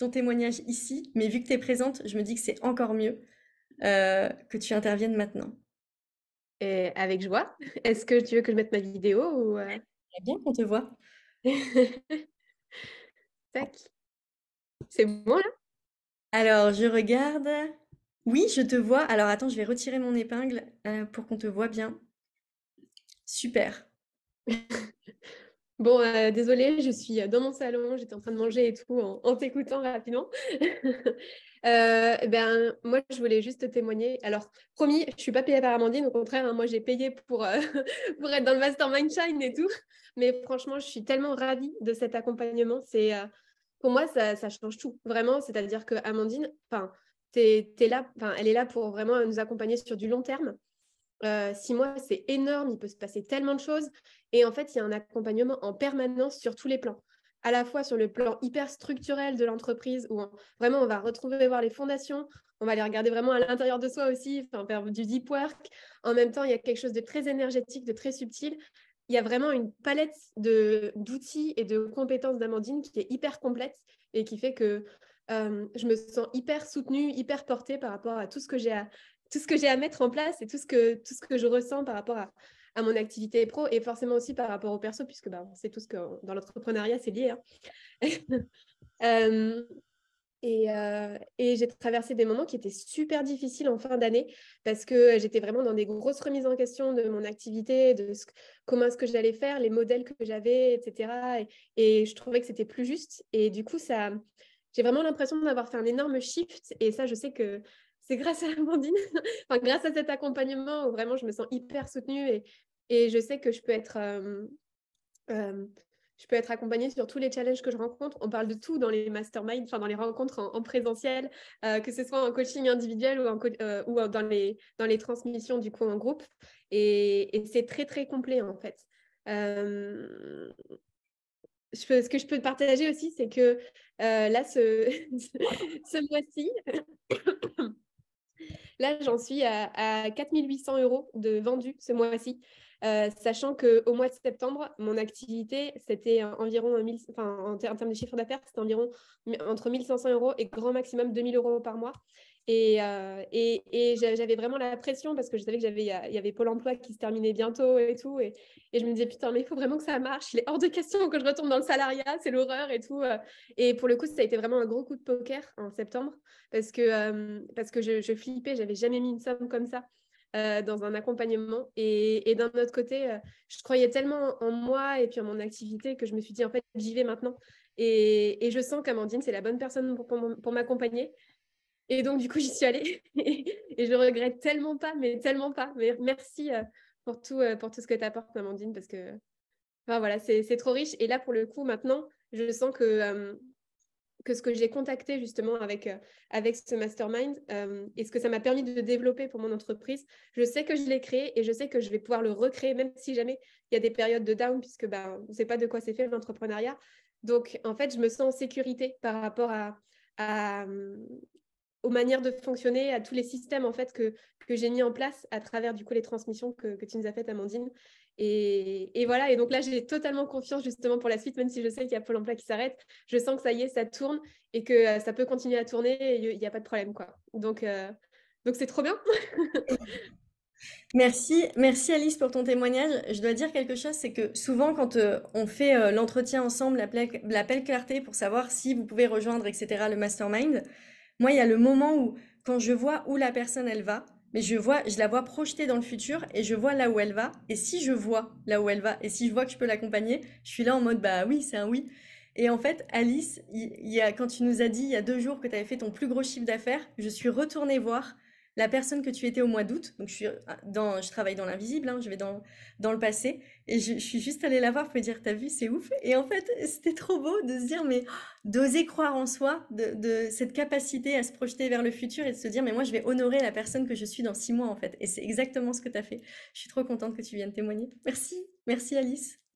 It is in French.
ton témoignage ici, mais vu que tu es présente, je me dis que c'est encore mieux que tu interviennes maintenant. Et avec joie. Est-ce que tu veux que je mette ma vidéo ou J'aimerais bien qu'on te voit. Tac. C'est bon là? Alors, je regarde. Oui, je te vois. Alors, attends, je vais retirer mon épingle pour qu'on te voit bien. Super. Bon, désolée, je suis dans mon salon, j'étais en train de manger et tout en t'écoutant rapidement. Ben, moi, je voulais juste te témoigner. Alors, promis, je suis pas payée par Amandine, au contraire, hein, moi, j'ai payé pour, pour être dans le Mastermind Shine et tout. Mais franchement, je suis tellement ravie de cet accompagnement. Pour moi, ça change tout, vraiment. C'est-à-dire que Amandine, enfin, t'es là, enfin, elle est là pour vraiment nous accompagner sur du long terme. 6 mois, c'est énorme, il peut se passer tellement de choses. Et en fait, il y a un accompagnement en permanence sur tous les plans. À la fois sur le plan hyper structurel de l'entreprise, où vraiment on va retrouver voir les fondations, on va les regarder vraiment à l'intérieur de soi aussi, enfin, faire du deep work. En même temps, il y a quelque chose de très énergétique, de très subtil. Il y a vraiment une palette d'outils et de compétences d'Amandine qui est hyper complète et qui fait que je me sens hyper soutenue, hyper portée par rapport à tout ce que j'ai à mettre en place et tout ce que je ressens par rapport à mon activité pro et forcément aussi par rapport au perso, puisque bah, c'est tout ce que dans l'entrepreneuriat, c'est lié. Hein. Euh, et j'ai traversé des moments qui étaient super difficiles en fin d'année parce que j'étais vraiment dans des grosses remises en question de mon activité, comment est-ce que j'allais faire, les modèles que j'avais, etc. Et je trouvais que c'était plus juste. Et du coup, j'ai vraiment l'impression d'avoir fait un énorme shift. Et ça, je sais que c'est grâce à Amandine, enfin, grâce à cet accompagnement où vraiment je me sens hyper soutenue et je sais que euh, je peux être accompagnée sur tous les challenges que je rencontre. On parle de tout dans les masterminds, enfin dans les rencontres en présentiel, que ce soit en coaching individuel ou dans les transmissions du coup en groupe. Et c'est très très complet en fait. Euh, ce que je peux te partager aussi, c'est que là, ce mois-ci, là, j'en suis à 4 800 € de vendus ce mois-ci, sachant qu'au mois de septembre, mon activité, c'était environ, enfin, en termes de chiffre d'affaires, c'était environ entre 1 500 € et grand maximum 2 000 € par mois. Et j'avais vraiment la pression parce que je savais que il y avait Pôle emploi qui se terminait bientôt et tout. Et je me disais, putain, mais il faut vraiment que ça marche. Il est hors de question que je retourne dans le salariat, c'est l'horreur et tout. Et pour le coup, ça a été vraiment un gros coup de poker en septembre parce que je flippais, j'avais jamais mis une somme comme ça dans un accompagnement. Et d'un autre côté, je croyais tellement en moi et puis en mon activité que je me suis dit, en fait, j'y vais maintenant. Et je sens qu'Amandine, c'est la bonne personne pour m'accompagner. Et donc, du coup, j'y suis allée. Et je regrette tellement pas, mais tellement pas. Mais merci pour tout ce que tu apportes, Amandine, parce que enfin, voilà, c'est trop riche. Et là, pour le coup, maintenant, je sens que ce que j'ai contacté justement avec ce mastermind et ce que ça m'a permis de développer pour mon entreprise, je sais que je l'ai créé et je sais que je vais pouvoir le recréer, même si jamais il y a des périodes de down, puisque ben, on ne sait pas de quoi c'est fait l'entrepreneuriat. Donc, en fait, je me sens en sécurité par rapport à, aux manières de fonctionner, à tous les systèmes en fait que j'ai mis en place à travers du coup les transmissions que tu nous as faites, Amandine. Et voilà, et donc là j'ai totalement confiance justement pour la suite, même si je sais qu'il y a Pôle emploi qui s'arrête, je sens que ça y est, ça tourne et que ça peut continuer à tourner et il n'y a pas de problème quoi. Donc c'est trop bien. Merci, merci Alice pour ton témoignage. Je dois dire quelque chose, c'est que souvent quand on fait l'entretien ensemble, l'appel clarté pour savoir si vous pouvez rejoindre, etc., le mastermind, moi il y a le moment où quand je vois où la personne elle va, mais je la vois projetée dans le futur et je vois là où elle va. Et si je vois là où elle va et si je vois que je peux l'accompagner, je suis là en mode bah oui, c'est un oui. Et en fait, Alice, quand tu nous as dit il y a 2 jours que tu avais fait ton plus gros chiffre d'affaires, je suis retournée voir la personne que tu étais au mois d'août. Donc je travaille dans l'invisible, hein, je vais dans le passé et je suis juste allée la voir pour lui dire t'as vu c'est ouf. Et en fait c'était trop beau de se dire mais d'oser croire en soi, de cette capacité à se projeter vers le futur et de se dire mais moi je vais honorer la personne que je suis dans 6 mois en fait. Et c'est exactement ce que tu as fait. Je suis trop contente que tu viennes témoigner. Merci, merci Alice.